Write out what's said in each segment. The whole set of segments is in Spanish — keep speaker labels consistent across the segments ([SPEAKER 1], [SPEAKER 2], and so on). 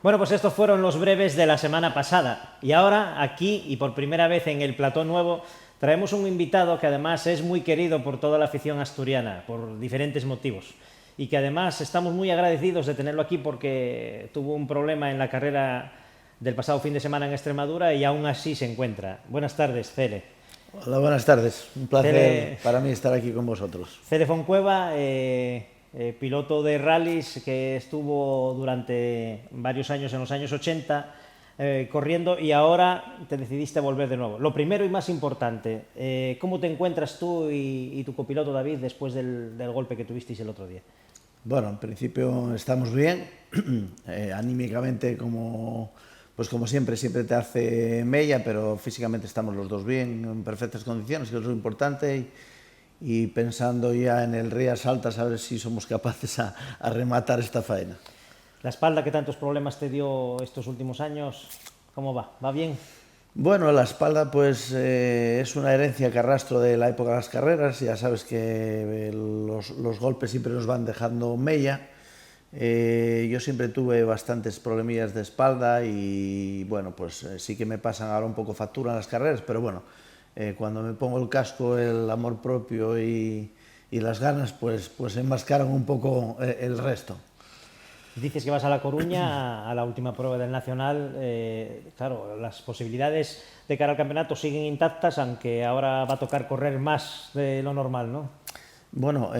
[SPEAKER 1] Bueno, pues estos fueron los breves de la semana pasada. Y ahora, aquí y por primera vez en el Plató Nuevo, traemos un invitado que además es muy querido por toda la afición asturiana, por diferentes motivos. Y que además estamos muy agradecidos de tenerlo aquí porque tuvo un problema en la carrera del pasado fin de semana en Extremadura y aún así se encuentra. Buenas tardes, Cele.
[SPEAKER 2] Hola, buenas tardes. Un placer
[SPEAKER 1] Cele,
[SPEAKER 2] para mí estar aquí con vosotros.
[SPEAKER 1] Cele Foncueva, piloto de rallies que estuvo durante varios años en los años 80 corriendo y ahora te decidiste a volver de nuevo. Lo primero y más importante, ¿cómo te encuentras tú y tu copiloto David después del golpe que tuvisteis el otro día?
[SPEAKER 2] Bueno, en principio estamos bien. Anímicamente, pues como siempre, siempre te hace mella, pero físicamente estamos los dos bien, en perfectas condiciones, que es lo importante. Y pensando ya en el Rías Altas, a ver si somos capaces a rematar esta faena.
[SPEAKER 1] La espalda que tantos problemas te dio estos últimos años, ¿cómo va? ¿Va bien?
[SPEAKER 2] Bueno, la espalda pues es una herencia que arrastro de la época de las carreras. Ya sabes que los golpes siempre nos van dejando mella. Yo siempre tuve bastantes problemillas de espalda y bueno, pues sí que me pasan ahora un poco factura en las carreras, pero bueno, cuando me pongo el casco, el amor propio y las ganas, pues enmascaran un poco el resto.
[SPEAKER 1] Dices que vas a La Coruña a la última prueba del Nacional. Claro, las posibilidades de cara al campeonato siguen intactas, aunque ahora va a tocar correr más de lo normal, ¿no?
[SPEAKER 2] Bueno,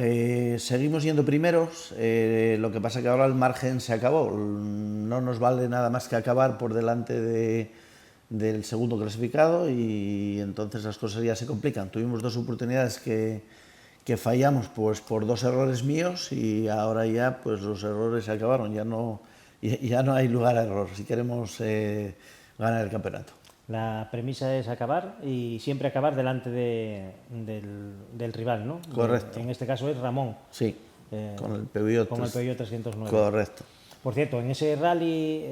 [SPEAKER 2] seguimos yendo primeros, lo que pasa que ahora el margen se acabó, no nos vale nada más que acabar por delante del segundo clasificado y entonces las cosas ya se complican. Tuvimos dos oportunidades que fallamos pues por dos errores míos y ahora ya pues los errores se acabaron, ya no hay lugar a error si queremos ganar el campeonato.
[SPEAKER 1] La premisa es acabar y siempre acabar delante del rival, ¿no?
[SPEAKER 2] Correcto,
[SPEAKER 1] En este caso es Ramón,
[SPEAKER 2] sí,
[SPEAKER 1] eh,
[SPEAKER 2] con el Peugeot,
[SPEAKER 1] con el Peugeot 309.
[SPEAKER 2] correcto.
[SPEAKER 1] Por cierto, en ese rally,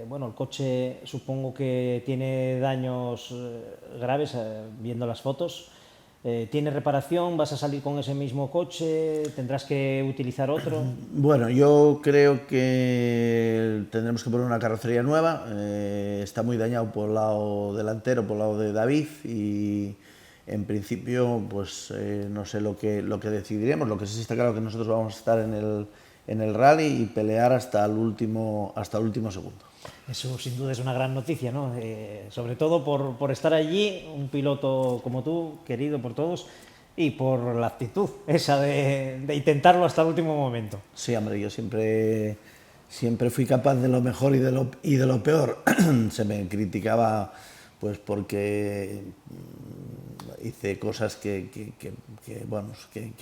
[SPEAKER 1] bueno, el coche supongo que tiene daños graves, viendo las fotos. ¿Tiene reparación? ¿Vas a salir con ese mismo coche? ¿Tendrás que utilizar otro?
[SPEAKER 2] Bueno, yo creo que tendremos que poner una carrocería nueva. Está muy dañado por el lado delantero, por el lado de David y en principio, pues no sé lo que decidiremos. Lo que sí está claro que nosotros vamos a estar en el rally y pelear hasta el último segundo.
[SPEAKER 1] Eso sin duda es una gran noticia, ¿no? Sobre todo por estar allí, un piloto como tú, querido por todos, y por la actitud esa de intentarlo hasta el último momento.
[SPEAKER 2] Sí, hombre, yo siempre fui capaz de lo mejor y de lo peor. Se me criticaba pues porque hice cosas que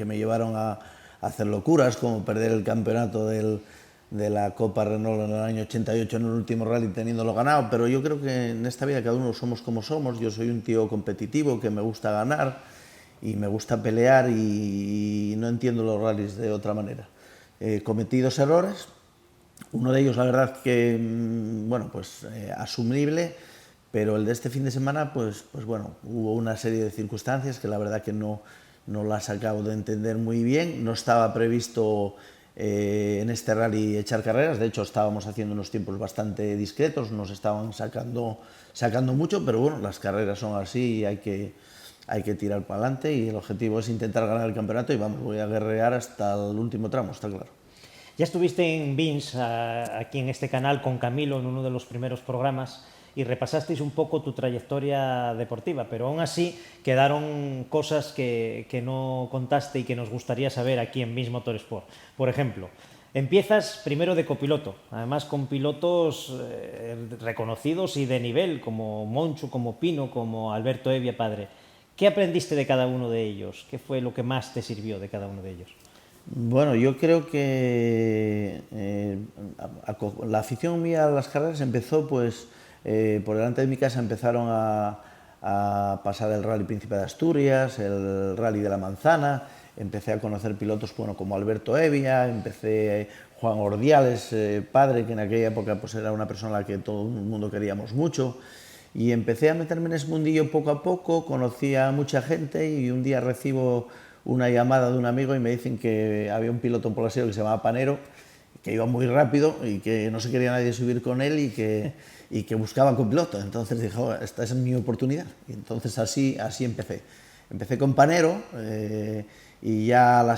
[SPEAKER 2] me llevaron a hacer locuras, como perder el campeonato de la Copa Renault en el año 88 en el último rally teniéndolo ganado, pero yo creo que en esta vida cada uno somos como somos. Yo soy un tío competitivo que me gusta ganar y me gusta pelear y no entiendo los rallies de otra manera. Cometí dos errores, uno de ellos la verdad que, bueno, pues asumible, pero el de este fin de semana, pues bueno, hubo una serie de circunstancias que la verdad que no las acabo de entender muy bien. No estaba previsto en este rally echar carreras, de hecho estábamos haciendo unos tiempos bastante discretos, nos estaban sacando mucho, pero bueno, las carreras son así y hay que tirar para adelante y el objetivo es intentar ganar el campeonato y vamos, voy a guerrear hasta el último tramo, está claro.
[SPEAKER 1] Ya estuviste en Vins, aquí en este canal, con Camilo en uno de los primeros programas y repasasteis un poco tu trayectoria deportiva, pero aún así quedaron cosas que no contaste y que nos gustaría saber aquí en Vins Motorsport. Por ejemplo, empiezas primero de copiloto, además con pilotos reconocidos y de nivel, como Monchu, como Pino, como Alberto Evia padre. ¿Qué aprendiste de cada uno de ellos? ¿Qué fue lo que más te sirvió de cada uno de ellos?
[SPEAKER 2] Bueno, yo creo que la afición mía a las carreras empezó pues por delante de mi casa empezaron a pasar el Rally Príncipe de Asturias, el Rally de la Manzana, empecé a conocer pilotos bueno, como Alberto Evia, empecé Juan Ordiales, padre, que en aquella época pues era una persona a la que todo el mundo queríamos mucho, y empecé a meterme en ese mundillo poco a poco, conocí a mucha gente y un día recibo una llamada de un amigo y me dicen que había un piloto en Polasero que se llamaba Panero que iba muy rápido y que no se quería nadie subir con él y que buscaba copiloto. Entonces dije, oh, esta es mi oportunidad. Y entonces así empecé. Empecé con Panero y ya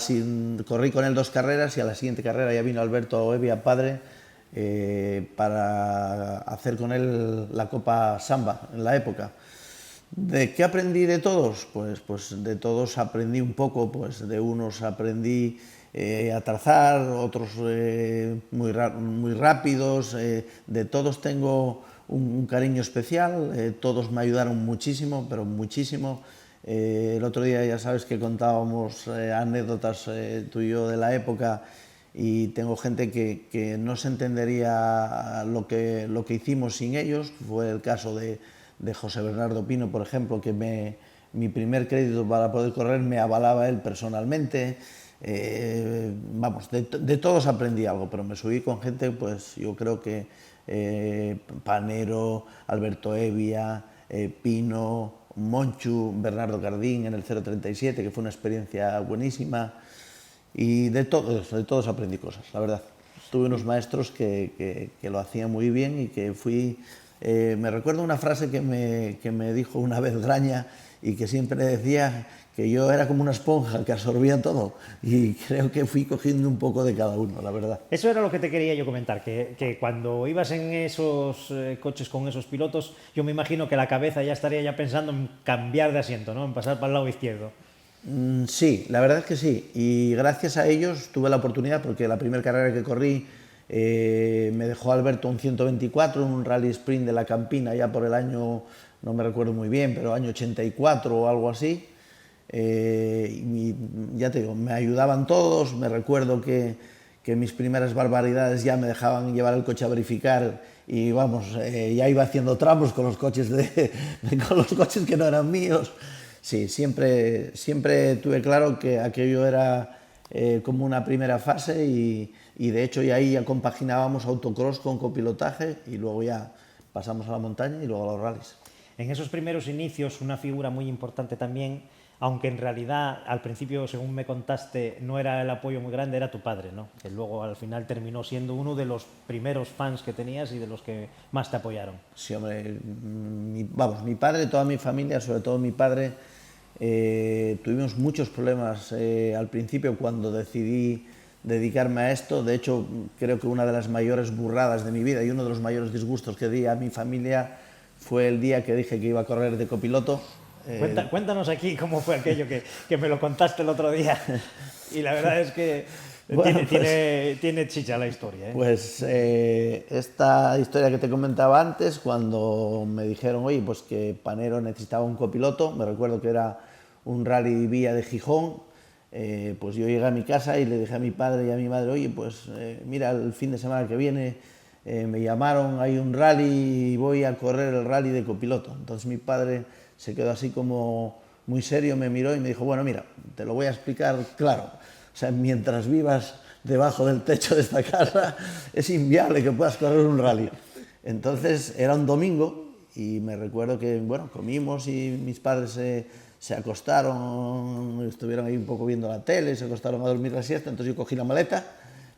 [SPEAKER 2] corrí con él 2 carreras y a la siguiente carrera ya vino Alberto Evia, padre, para hacer con él la Copa Samba en la época. ¿De qué aprendí de todos? Pues de todos aprendí un poco, pues de unos aprendí a trazar, otros muy rápidos, de todos tengo un cariño especial, todos me ayudaron muchísimo, pero muchísimo. El otro día ya sabes que contábamos anécdotas tú y yo de la época y tengo gente que no se entendería lo que hicimos sin ellos. Fue el caso de José Bernardo Pino, por ejemplo, que mi primer crédito para poder correr me avalaba él personalmente. Vamos, de todos aprendí algo, pero me subí con gente, pues yo creo que Panero, Alberto Evia, Pino, Monchu, Bernardo Cardín en el 037, que fue una experiencia buenísima. Y de todos aprendí cosas, la verdad. Tuve unos maestros que lo hacían muy bien y que fui... me recuerdo una frase que me dijo una vez Graña y que siempre decía que yo era como una esponja que absorbía todo y creo que fui cogiendo un poco de cada uno, la verdad.
[SPEAKER 1] Eso era lo que te quería yo comentar, que cuando ibas en esos coches con esos pilotos, yo me imagino que la cabeza ya estaría ya pensando en cambiar de asiento, ¿no? En pasar para el lado izquierdo.
[SPEAKER 2] Sí, la verdad es que sí, y gracias a ellos tuve la oportunidad, porque la primera carrera que corrí me dejó Alberto un 124, un rally sprint de la Campina, ya por el año, no me recuerdo muy bien, pero año 84 o algo así. Y ya te digo, me ayudaban todos, me recuerdo que mis primeras barbaridades ya me dejaban llevar el coche a verificar y vamos, ya iba haciendo tramos con los coches, con los coches que no eran míos. Sí, siempre tuve claro que aquello era como una primera fase y de hecho ya ahí ya compaginábamos autocross con copilotaje y luego ya pasamos a la montaña y luego a los rallies.
[SPEAKER 1] En esos primeros inicios, una figura muy importante también, aunque en realidad al principio, según me contaste, no era el apoyo muy grande, era tu padre, ¿no? Que luego al final terminó siendo uno de los primeros fans que tenías y de los que más te apoyaron.
[SPEAKER 2] Sí, hombre, mi padre, toda mi familia, sobre todo mi padre, tuvimos muchos problemas al principio cuando decidí dedicarme a esto. De hecho, creo que una de las mayores burradas de mi vida y uno de los mayores disgustos que di a mi familia fue el día que dije que iba a correr de copiloto.
[SPEAKER 1] Cuéntanos aquí cómo fue aquello que me lo contaste el otro día. Y la verdad es que bueno, tiene chicha la historia, ¿eh?
[SPEAKER 2] Pues esta historia que te comentaba antes, cuando me dijeron, oye, pues que Panero necesitaba un copiloto, me recuerdo que era un rally vía de Gijón, pues yo llegué a mi casa y le dije a mi padre y a mi madre, oye, pues mira, el fin de semana que viene me llamaron, hay un rally y voy a correr el rally de copiloto. Entonces mi padre se quedó así como muy serio, me miró y me dijo, bueno, mira, te lo voy a explicar claro. O sea, mientras vivas debajo del techo de esta casa, es inviable que puedas correr un rally. Entonces, era un domingo y me recuerdo que, bueno, comimos y mis padres se acostaron, estuvieron ahí un poco viendo la tele, se acostaron a dormir la siesta, entonces yo cogí la maleta,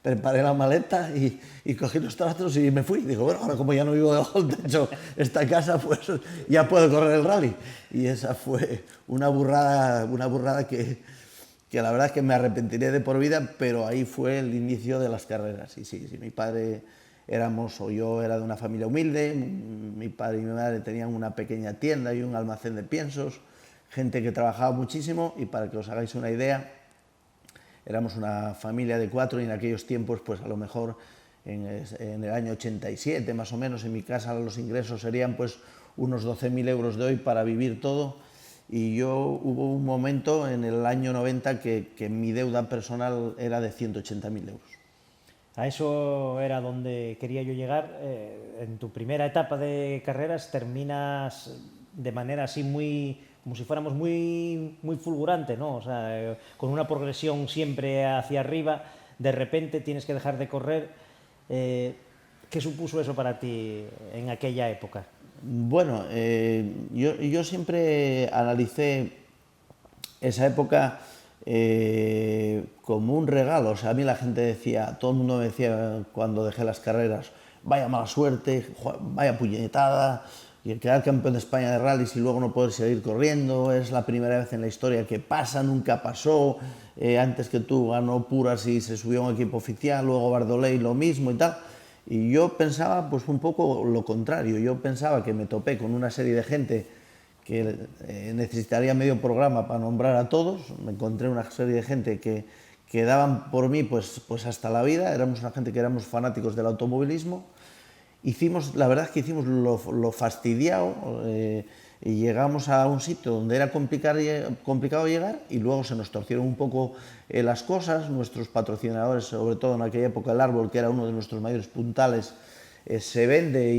[SPEAKER 2] preparé la maleta y cogí los trastos y me fui. Digo, bueno, ahora como ya no vivo debajo del techo esta casa, pues ya puedo correr el rally. Y esa fue una burrada que la verdad es que me arrepentiré de por vida, pero ahí fue el inicio de las carreras. Y sí, mi padre yo era de una familia humilde, mi padre y mi madre tenían una pequeña tienda y un almacén de piensos, gente que trabajaba muchísimo y para que os hagáis una idea, éramos una familia de 4 y en aquellos tiempos, pues a lo mejor en el año 87 más o menos, en mi casa los ingresos serían pues unos 12.000 euros de hoy para vivir todo. Y hubo un momento en el año 90 que mi deuda personal era de 180.000 euros.
[SPEAKER 1] A eso era donde quería yo llegar. En tu primera etapa de carreras terminas de manera así muy, como si fuéramos muy fulgurante, ¿no? O sea, con una progresión siempre hacia arriba, de repente tienes que dejar de correr. ¿Qué supuso eso para ti en aquella época?
[SPEAKER 2] Bueno, yo siempre analicé esa época como un regalo. O sea, a mí la gente decía, todo el mundo me decía cuando dejé las carreras, vaya mala suerte, vaya puñetada, y el quedar campeón de España de rallies y luego no poder seguir corriendo, es la primera vez en la historia que pasa, nunca pasó, antes que tú ganó Puras y se subió a un equipo oficial, luego Bardolet lo mismo y tal. Y yo pensaba pues un poco lo contrario, yo pensaba que me topé con una serie de gente que necesitaría medio programa para nombrar a todos, me encontré una serie de gente que daban por mí pues hasta la vida, éramos una gente que éramos fanáticos del automovilismo. La verdad es que hicimos lo fastidiado y llegamos a un sitio donde era complicado llegar y luego se nos torcieron un poco las cosas. Nuestros patrocinadores, sobre todo en aquella época el Árbol, que era uno de nuestros mayores puntales, se vende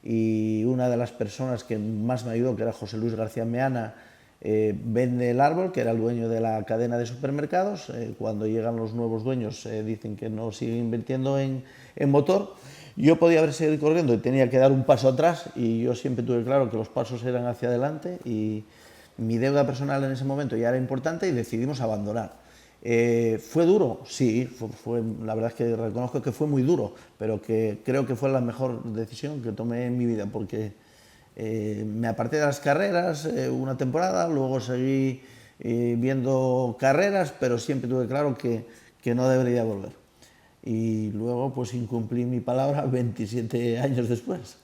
[SPEAKER 2] y una de las personas que más me ayudó, que era José Luis García Meana, vende el Árbol, que era el dueño de la cadena de supermercados. Cuando llegan los nuevos dueños dicen que no siguen invirtiendo en motor. Yo podía haber seguido corriendo y tenía que dar un paso atrás y yo siempre tuve claro que los pasos eran hacia adelante y mi deuda personal en ese momento ya era importante y decidimos abandonar. ¿Fue duro? Sí, la verdad es que reconozco que fue muy duro, pero que creo que fue la mejor decisión que tomé en mi vida porque me aparté de las carreras una temporada, luego seguí viendo carreras, pero siempre tuve claro que no debería volver. Y luego pues incumplí mi palabra 27 años después.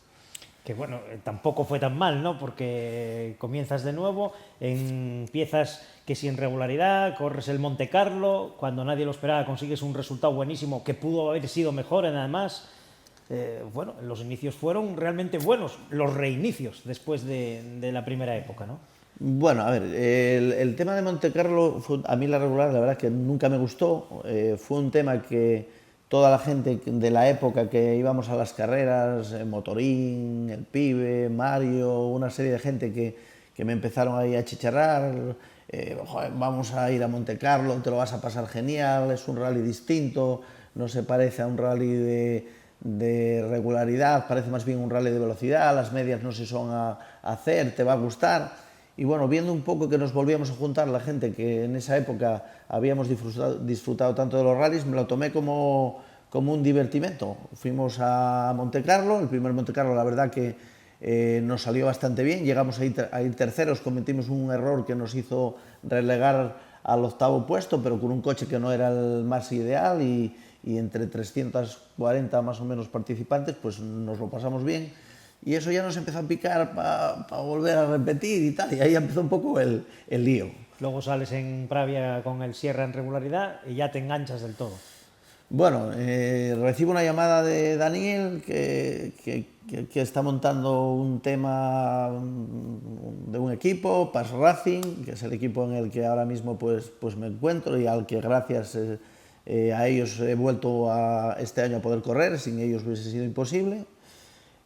[SPEAKER 1] Que bueno, tampoco fue tan mal, ¿no? Porque comienzas de nuevo, empiezas que sin regularidad, corres el Monte Carlo, cuando nadie lo esperaba consigues un resultado buenísimo que pudo haber sido mejor además. Bueno, los inicios fueron realmente buenos, los reinicios después de la primera época, ¿no?
[SPEAKER 2] Bueno, a ver, el tema de Monte Carlo, a mí la regular, la verdad es que nunca me gustó. Fue un tema que toda la gente de la época que íbamos a las carreras, Motorín, El Pibe, Mario, una serie de gente que me empezaron ahí a chicharrar, joder, vamos a ir a Monte Carlo, te lo vas a pasar genial, es un rally distinto, no se parece a un rally de regularidad, parece más bien un rally de velocidad, las medias no se son a hacer, te va a gustar. Y bueno, viendo un poco que nos volvíamos a juntar la gente que en esa época habíamos disfrutado tanto de los rallies, me lo tomé como un divertimento. Fuimos a Monte Carlo, el primer Monte Carlo la verdad que nos salió bastante bien, llegamos a ir terceros, cometimos un error que nos hizo relegar al 8º puesto, pero con un coche que no era el más ideal y entre 340 más o menos participantes, pues nos lo pasamos bien. Y eso ya nos empezó a picar para volver a repetir y tal, y ahí empezó un poco el lío.
[SPEAKER 1] Luego sales en Pravia con el Sierra en regularidad y ya te enganchas del todo.
[SPEAKER 2] Bueno, recibo una llamada de Daniel que está montando un tema de un equipo, Pass Racing, que es el equipo en el que ahora mismo pues me encuentro y al que gracias a ellos he vuelto este año a poder correr, sin ellos hubiese sido imposible.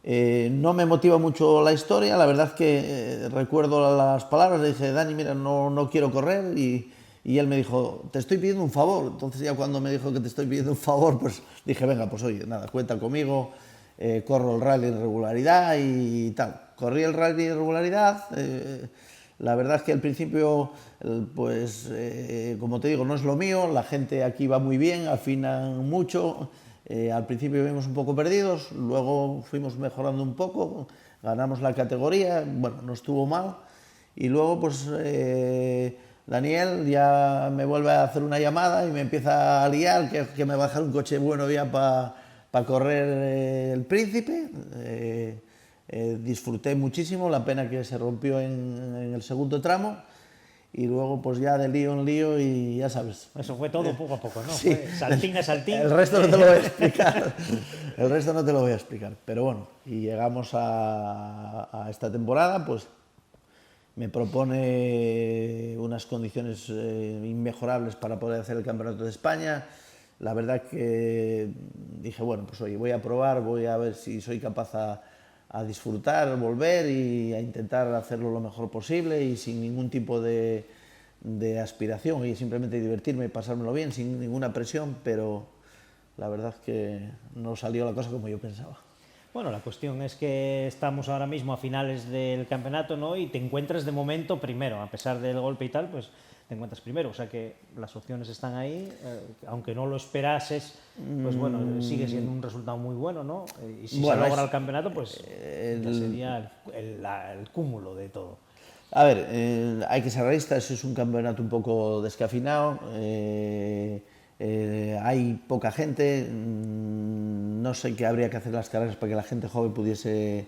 [SPEAKER 2] No me motiva mucho la historia, la verdad es que recuerdo las palabras, le dije, Dani, mira, no quiero correr y él me dijo, te estoy pidiendo un favor. Entonces ya cuando me dijo que te estoy pidiendo un favor, pues dije, venga, pues oye, nada, cuenta conmigo, corro el rally en regularidad y tal. Corrí el rally en regularidad, la verdad es que al principio, pues como te digo, no es lo mío, la gente aquí va muy bien, afinan mucho. Al principio vimos un poco perdidos, luego fuimos mejorando un poco, ganamos la categoría, bueno, no estuvo mal. Y luego, pues, Daniel ya me vuelve a hacer una llamada y me empieza a liar, que me va a dejar un coche bueno ya para correr el Príncipe. Disfruté muchísimo, la pena que se rompió en el segundo tramo. Y luego pues ya de lío en lío y ya sabes.
[SPEAKER 1] Eso fue todo poco a poco, ¿no?
[SPEAKER 2] Sí.
[SPEAKER 1] Fue saltín a saltín.
[SPEAKER 2] El resto no te lo voy a explicar. El resto no te lo voy a explicar. Pero bueno, y llegamos a esta temporada, pues me propone unas condiciones inmejorables para poder hacer el Campeonato de España. La verdad que dije, bueno, pues oye, voy a probar, voy a ver si soy capaz a disfrutar, volver y a intentar hacerlo lo mejor posible y sin ningún tipo de aspiración y simplemente divertirme y pasármelo bien, sin ninguna presión, pero la verdad es que no salió la cosa como yo pensaba.
[SPEAKER 1] Bueno, la cuestión es que estamos ahora mismo a finales del campeonato, ¿no? Y te encuentras de momento primero, a pesar del golpe y tal, pues te encuentras primero. O sea que las opciones están ahí, aunque no lo esperases, pues bueno, sigue siendo un resultado muy bueno, ¿no? Y si
[SPEAKER 2] Bueno,
[SPEAKER 1] se logra el campeonato, pues ya sería el cúmulo de todo.
[SPEAKER 2] A ver, hay que ser realistas, es un campeonato un poco descafeinado, hay poca gente, no sé qué habría que hacer las carreras para que la gente joven pudiese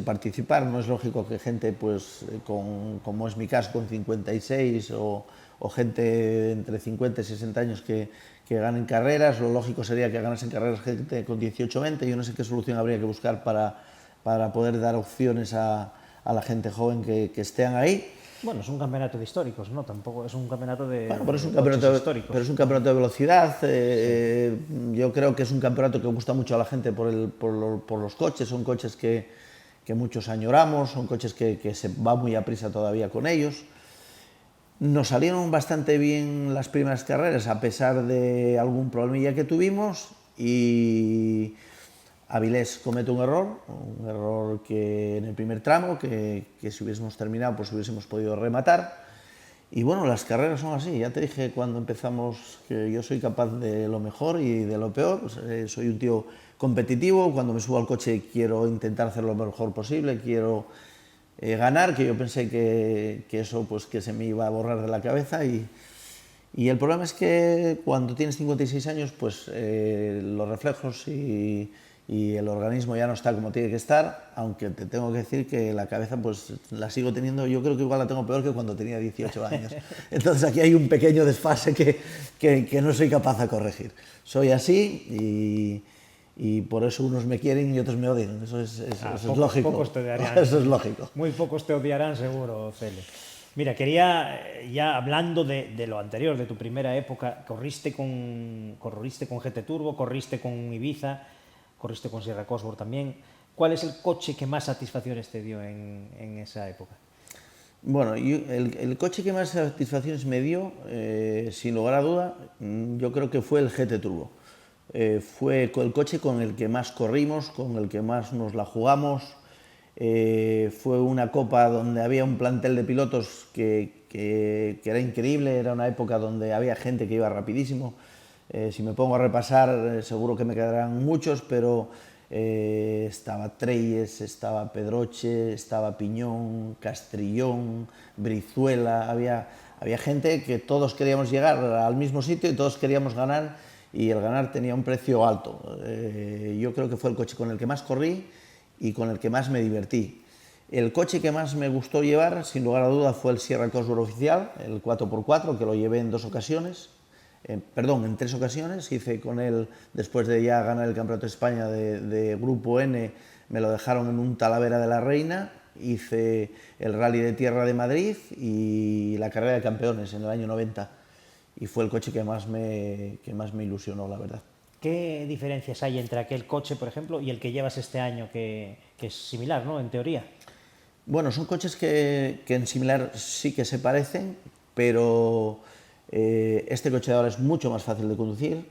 [SPEAKER 2] participar. No es lógico que gente, pues, como es mi caso, con 56 o gente entre 50 y 60 años que ganen carreras. Lo lógico sería que ganasen carreras gente con 18 o 20. Yo no sé qué solución habría que buscar para poder dar opciones a la gente joven que estén ahí.
[SPEAKER 1] Bueno, es un campeonato de históricos, ¿no? Tampoco es un campeonato de
[SPEAKER 2] Bueno, pero es un
[SPEAKER 1] coches históricos.
[SPEAKER 2] pero es un campeonato de velocidad. Yo creo que es un campeonato que gusta mucho a la gente por los coches. Son coches que muchos añoramos, son coches que se va muy a prisa todavía con ellos. Nos salieron bastante bien las primeras carreras, a pesar de algún problemilla que tuvimos, y Avilés comete un error que en el primer tramo, que si hubiésemos terminado, pues hubiésemos podido rematar. Y bueno, las carreras son así. Ya te dije cuando empezamos que yo soy capaz de lo mejor y de lo peor. Soy un tío competitivo. Cuando me subo al coche quiero intentar hacer lo mejor posible, quiero ganar, que yo pensé que eso pues que se me iba a borrar de la cabeza. Y el problema es que cuando tienes 56 años, pues los reflejos y el organismo ya no está como tiene que estar, aunque te tengo que decir que la cabeza pues la sigo teniendo, yo creo que igual la tengo peor que cuando tenía 18 años. Entonces aquí hay un pequeño desfase que no soy capaz de corregir. Soy así y por eso unos me quieren y otros me odian. Eso es lógico.
[SPEAKER 1] Pocos te odiarán.
[SPEAKER 2] Eso es lógico.
[SPEAKER 1] Muy pocos te odiarán seguro, Cele. Mira, quería, ya hablando de lo anterior, de tu primera época, corriste con GT Turbo, corriste con Ibiza, corriste con Sierra Cosworth también. ¿Cuál es el coche que más satisfacciones te dio en esa época?
[SPEAKER 2] Bueno, el coche que más satisfacciones me dio, sin lugar a duda, yo creo que fue el GT Turbo. Fue el coche con el que más corrimos, con el que más nos la jugamos. Fue una copa donde había un plantel de pilotos que era increíble. Era una época donde había gente que iba rapidísimo. Si me pongo a repasar, seguro que me quedarán muchos, pero estaba Treyes, estaba Pedroche, estaba Piñón, Castrillón, Brizuela. Había gente que todos queríamos llegar al mismo sitio y todos queríamos ganar, y el ganar tenía un precio alto. Yo creo que fue el coche con el que más corrí y con el que más me divertí. El coche que más me gustó llevar, sin lugar a duda, fue el Sierra Cosworth oficial, el 4x4, que lo llevé en en 3 ocasiones. Hice con él, después de ya ganar el Campeonato de España de Grupo N, me lo dejaron en un Talavera de la Reina. Hice el Rally de Tierra de Madrid y la Carrera de Campeones en el año 90. Y fue el coche que más me ilusionó, la verdad.
[SPEAKER 1] ¿Qué diferencias hay entre aquel coche, por ejemplo, y el que llevas este año, que es similar, ¿no?, en teoría?
[SPEAKER 2] Bueno, son coches que en similar sí que se parecen, pero este coche de ahora es mucho más fácil de conducir.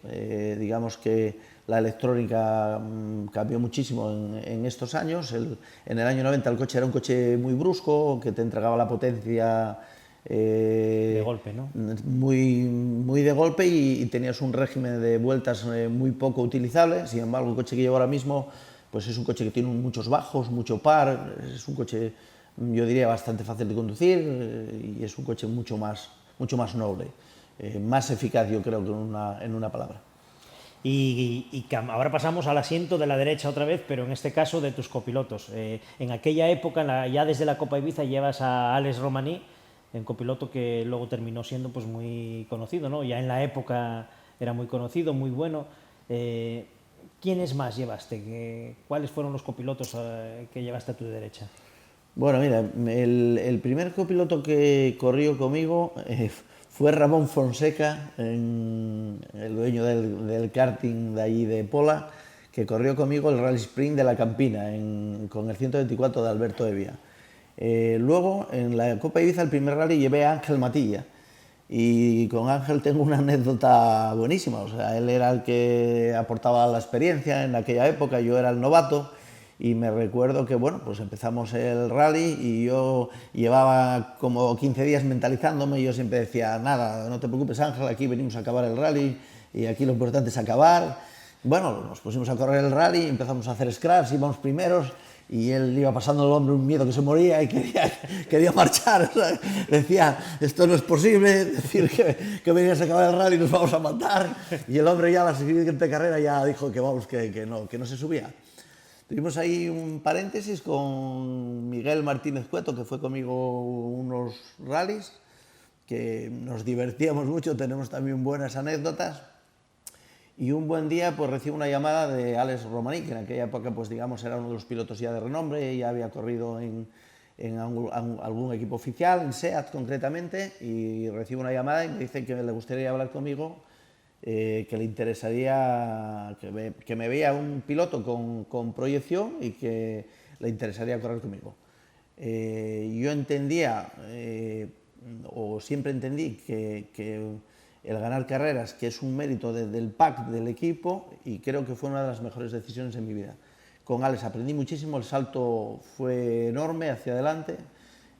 [SPEAKER 2] Digamos que la electrónica cambió muchísimo en estos años. En el año 90 el coche era un coche muy brusco, que te entregaba la potencia
[SPEAKER 1] de golpe, ¿no?
[SPEAKER 2] Muy de golpe, y tenías un régimen de vueltas muy poco utilizable. Sin embargo, el coche que llevo ahora mismo pues es un coche que tiene muchos bajos, mucho par. Es un coche, yo diría, bastante fácil de conducir, y es un coche mucho más noble, más eficaz, yo creo, que en una palabra.
[SPEAKER 1] Y ahora pasamos al asiento de la derecha otra vez, pero en este caso de tus copilotos. En aquella época, ya desde la Copa Ibiza, llevas a Alex Romaní, un copiloto que luego terminó siendo pues muy conocido, ¿no? Ya en la época era muy conocido, muy bueno. ¿Quiénes más llevaste? ¿Cuáles fueron los copilotos que llevaste a tu derecha?
[SPEAKER 2] Bueno, mira, el primer copiloto que corrió conmigo fue Ramón Fonseca, el dueño del karting de allí de Pola, que corrió conmigo el Rally Sprint de la Campina con el 124 de Alberto Evia. Luego, en la Copa Ibiza, el primer rally, llevé a Ángel Matilla, y con Ángel tengo una anécdota buenísima. O sea, él era el que aportaba la experiencia en aquella época, yo era el novato, y me recuerdo que, bueno, pues empezamos el rally y yo llevaba como 15 días mentalizándome y yo siempre decía, nada, no te preocupes Ángel, aquí venimos a acabar el rally y aquí lo importante es acabar. Bueno, nos pusimos a correr el rally, empezamos a hacer scraps, íbamos primeros y él iba pasando el hombre un miedo que se moría y quería marchar. O sea, decía, esto no es posible, decir que venías a acabar el rally y nos vamos a matar. Y el hombre ya a la siguiente carrera ya dijo que vamos, que no se subía. Tuvimos ahí un paréntesis con Miguel Martínez Cueto, que fue conmigo unos rallies, que nos divertíamos mucho, tenemos también buenas anécdotas. Y un buen día pues recibo una llamada de Alex Romaní, que en aquella época pues digamos era uno de los pilotos ya de renombre, ya había corrido en algún equipo oficial, en SEAT concretamente, y recibo una llamada y me dice que le gustaría hablar conmigo, que le interesaría, que me veía un piloto con proyección y que le interesaría correr conmigo. Yo entendía, o siempre entendí que el ganar carreras, que es un mérito del pack del equipo, y creo que fue una de las mejores decisiones en mi vida. Con Alex aprendí muchísimo, el salto fue enorme hacia adelante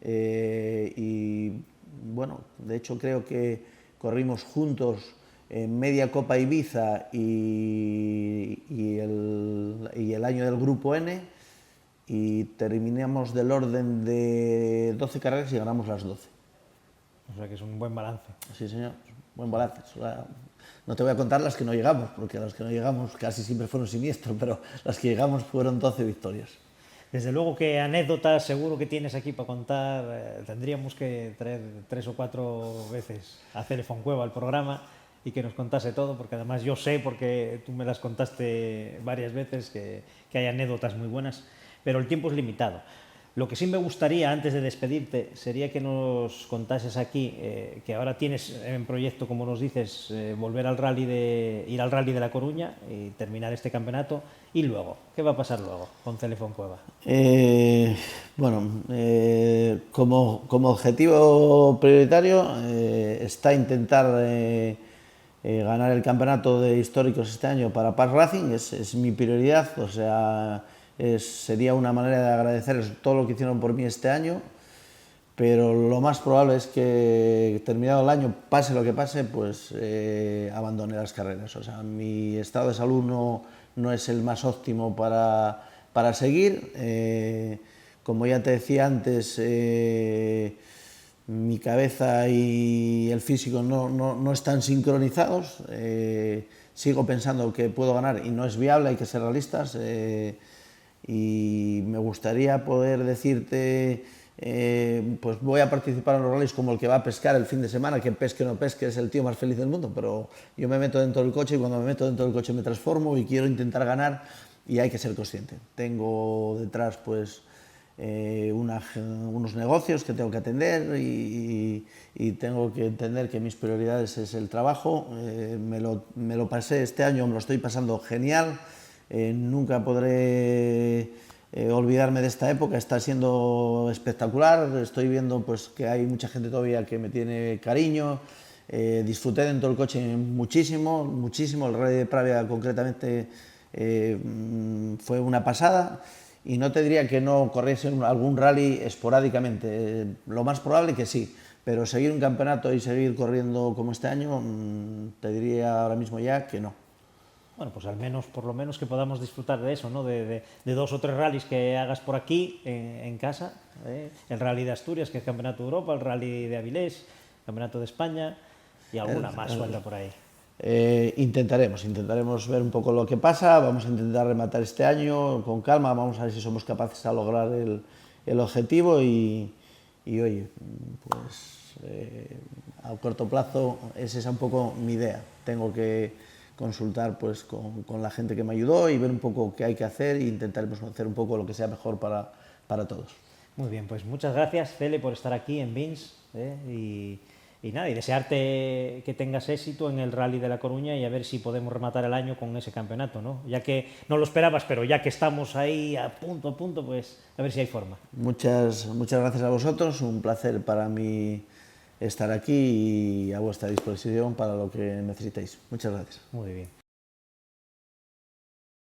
[SPEAKER 2] y bueno, de hecho creo que corrimos juntos en media Copa Ibiza y el año del Grupo N y terminamos del orden de 12 carreras y ganamos las 12.
[SPEAKER 1] O sea que es un buen balance.
[SPEAKER 2] Sí, señor. Buen balance. No te voy a contar las que no llegamos, porque las que no llegamos casi siempre fueron siniestros, pero las que llegamos fueron 12 victorias.
[SPEAKER 1] Desde luego que anécdotas seguro que tienes aquí para contar. Tendríamos que traer 3 o 4 veces a Cele Fontcueva al programa y que nos contase todo, porque además yo sé, porque tú me las contaste varias veces, que hay anécdotas muy buenas, pero el tiempo es limitado. Lo que sí me gustaría, antes de despedirte, sería que nos contases aquí, que ahora tienes en proyecto, como nos dices, volver al ir al Rally de La Coruña y terminar este campeonato. Y luego, ¿qué va a pasar luego con Cele Fontcueva?
[SPEAKER 2] Como objetivo prioritario está intentar ganar el campeonato de históricos este año para Paz Racing, es mi prioridad, o sea... sería una manera de agradecerles todo lo que hicieron por mí este año, pero lo más probable es que terminado el año, pase lo que pase, pues abandone las carreras. O sea, mi estado de salud no es el más óptimo para seguir. Como ya te decía antes, mi cabeza y el físico no están sincronizados. Sigo pensando que puedo ganar y no es viable, hay que ser realistas. Y me gustaría poder decirte, pues voy a participar en los rallies como el que va a pescar el fin de semana, que pesque o no pesque es el tío más feliz del mundo, pero yo me meto dentro del coche y cuando me meto dentro del coche me transformo y quiero intentar ganar y hay que ser consciente. Tengo detrás pues unos negocios que tengo que atender y tengo que entender que mis prioridades es el trabajo. Me lo pasé este año, me lo estoy pasando genial. Nunca podré olvidarme de esta época, está siendo espectacular, estoy viendo pues, que hay mucha gente todavía que me tiene cariño, disfruté dentro del coche muchísimo, el Rally de Pravia concretamente fue una pasada y no te diría que no corriese algún rally esporádicamente, lo más probable que sí, pero seguir un campeonato y seguir corriendo como este año, te diría ahora mismo ya que no.
[SPEAKER 1] Bueno, pues al menos, por lo menos que podamos disfrutar de eso, ¿no? De 2 o 3 rallies que hagas por aquí, en casa. El Rally de Asturias, que es Campeonato de Europa, el Rally de Avilés, Campeonato de España y alguna más suelta por ahí.
[SPEAKER 2] Intentaremos ver un poco lo que pasa, vamos a intentar rematar este año con calma, vamos a ver si somos capaces de lograr el objetivo y oye, pues a corto plazo esa es un poco mi idea. Tengo que consultar pues con la gente que me ayudó y ver un poco qué hay que hacer e intentaremos hacer un poco lo que sea mejor para todos.
[SPEAKER 1] Muy bien, pues muchas gracias, Cele, por estar aquí en Vins y nada, y desearte que tengas éxito en el Rally de La Coruña y a ver si podemos rematar el año con ese campeonato, ¿no? Ya que no lo esperabas, pero ya que estamos ahí a punto, pues a ver si hay forma.
[SPEAKER 2] Muchas gracias a vosotros, un placer para mí estar aquí y a vuestra disposición para lo que necesitéis. Muchas gracias.
[SPEAKER 1] Muy bien.